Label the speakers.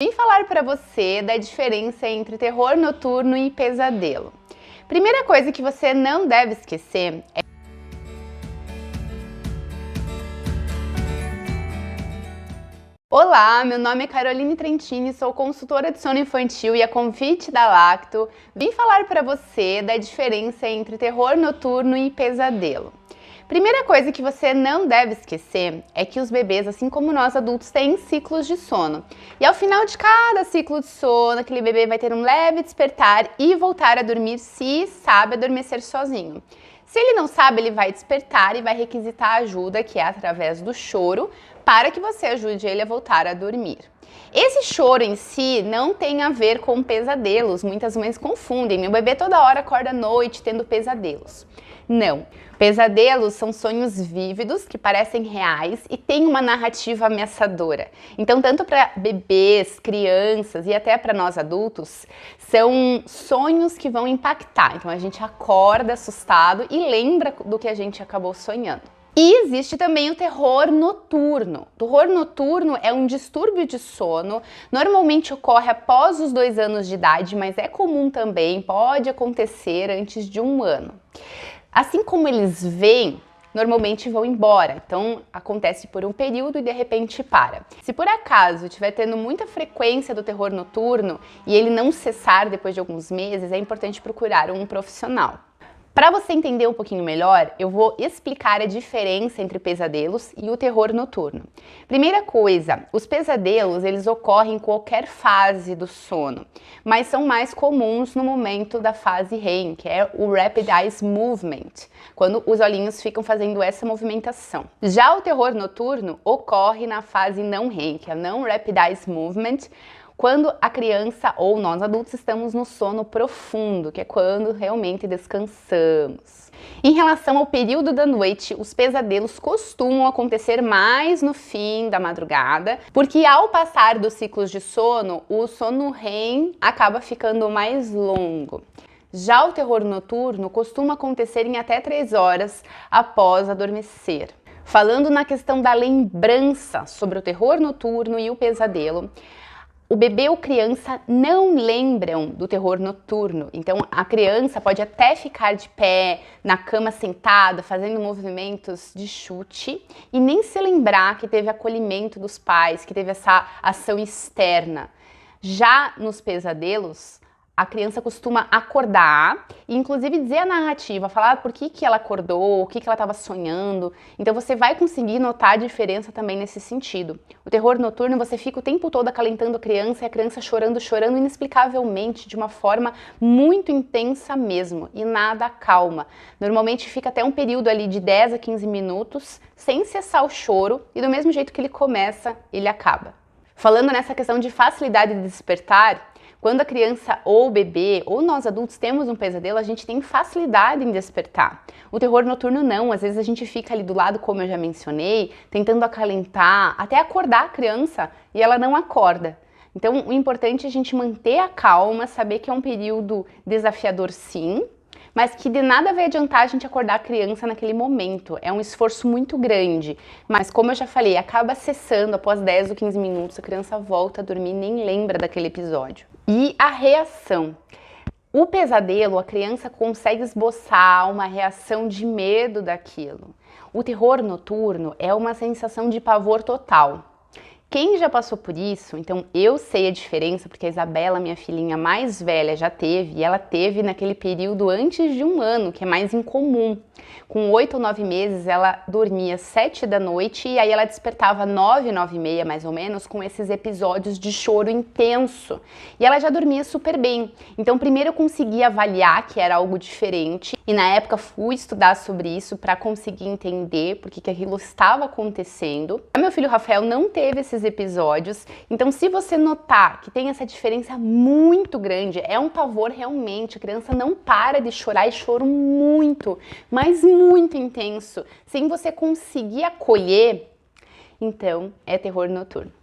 Speaker 1: Vim falar para você da diferença entre terror noturno e pesadelo. Primeira coisa que você não deve esquecer é Olá, meu nome é Caroline Trentini, sou consultora de sono infantil e a convite da Lacto, vim falar para você da diferença entre terror noturno e pesadelo. Primeira coisa que você não deve esquecer é que os bebês, assim como nós adultos, têm ciclos de sono. E ao final de cada ciclo de sono, aquele bebê vai ter um leve despertar e voltar a dormir se sabe adormecer sozinho. Se ele não sabe, ele vai despertar e vai requisitar ajuda, que é através do choro, para que você ajude ele a voltar a dormir. Esse choro em si não tem a ver com pesadelos, muitas mães confundem, meu bebê toda hora acorda à noite tendo pesadelos. Não, pesadelos são sonhos vívidos que parecem reais e têm uma narrativa ameaçadora. Então, tanto para bebês, crianças e até para nós adultos, são sonhos que vão impactar. Então, a gente acorda assustado e lembra do que a gente acabou sonhando. E existe também o terror noturno. O terror noturno é um distúrbio de sono, normalmente ocorre após os 2 anos de idade, mas é comum também, pode acontecer antes de 1 ano. Assim como eles vêm, normalmente vão embora, então acontece por um período e de repente para. Se por acaso estiver tendo muita frequência do terror noturno e ele não cessar depois de alguns meses, é importante procurar um profissional. Para você entender um pouquinho melhor, eu vou explicar a diferença entre pesadelos e o terror noturno. Primeira coisa, os pesadelos eles ocorrem em qualquer fase do sono, mas são mais comuns no momento da fase REM, que é o Rapid Eye Movement, quando os olhinhos ficam fazendo essa movimentação. Já o terror noturno ocorre na fase não REM, que é Não Rapid Eye Movement, quando a criança ou nós adultos estamos no sono profundo, que é quando realmente descansamos. Em relação ao período da noite, os pesadelos costumam acontecer mais no fim da madrugada, porque ao passar dos ciclos de sono, o sono REM acaba ficando mais longo. Já o terror noturno costuma acontecer em até 3 horas após adormecer. Falando na questão da lembrança sobre o terror noturno e o pesadelo, o bebê ou criança não lembram do terror noturno, então a criança pode até ficar de pé, na cama sentada, fazendo movimentos de chute e nem se lembrar que teve acolhimento dos pais, que teve essa ação externa. Já nos pesadelos, a criança costuma acordar e inclusive dizer a narrativa, falar por que ela acordou, o que ela estava sonhando. Então você vai conseguir notar a diferença também nesse sentido. O terror noturno, você fica o tempo todo acalentando a criança e a criança chorando inexplicavelmente, de uma forma muito intensa mesmo, e nada acalma. Normalmente fica até um período ali de 10 a 15 minutos, sem cessar o choro, e do mesmo jeito que ele começa, ele acaba. Falando nessa questão de facilidade de despertar, quando a criança ou o bebê ou nós adultos temos um pesadelo, a gente tem facilidade em despertar. O terror noturno não, às vezes a gente fica ali do lado, como eu já mencionei, tentando acalentar, até acordar a criança e ela não acorda. Então o importante é a gente manter a calma, saber que é um período desafiador sim, mas que de nada vai adiantar a gente acordar a criança naquele momento. É um esforço muito grande, mas como eu já falei, acaba cessando após 10 ou 15 minutos, a criança volta a dormir e nem lembra daquele episódio. E a reação. O pesadelo, a criança consegue esboçar uma reação de medo daquilo. O terror noturno é uma sensação de pavor total. Quem já passou por isso, então eu sei a diferença, porque a Isabela, minha filhinha mais velha, já teve, e ela teve naquele período antes de 1 ano, que é mais incomum. Com 8 ou 9 meses, ela dormia 7 da noite e aí ela despertava 9, 9 e meia, mais ou menos, com esses episódios de choro intenso. E ela já dormia super bem. Então, primeiro eu consegui avaliar que era algo diferente, e na época fui estudar sobre isso para conseguir entender por que aquilo estava acontecendo. Meu filho Rafael não teve esses episódios, então se você notar que tem essa diferença muito grande, é um pavor realmente, a criança não para de chorar e choro muito, mas muito intenso, sem você conseguir acolher, então é terror noturno.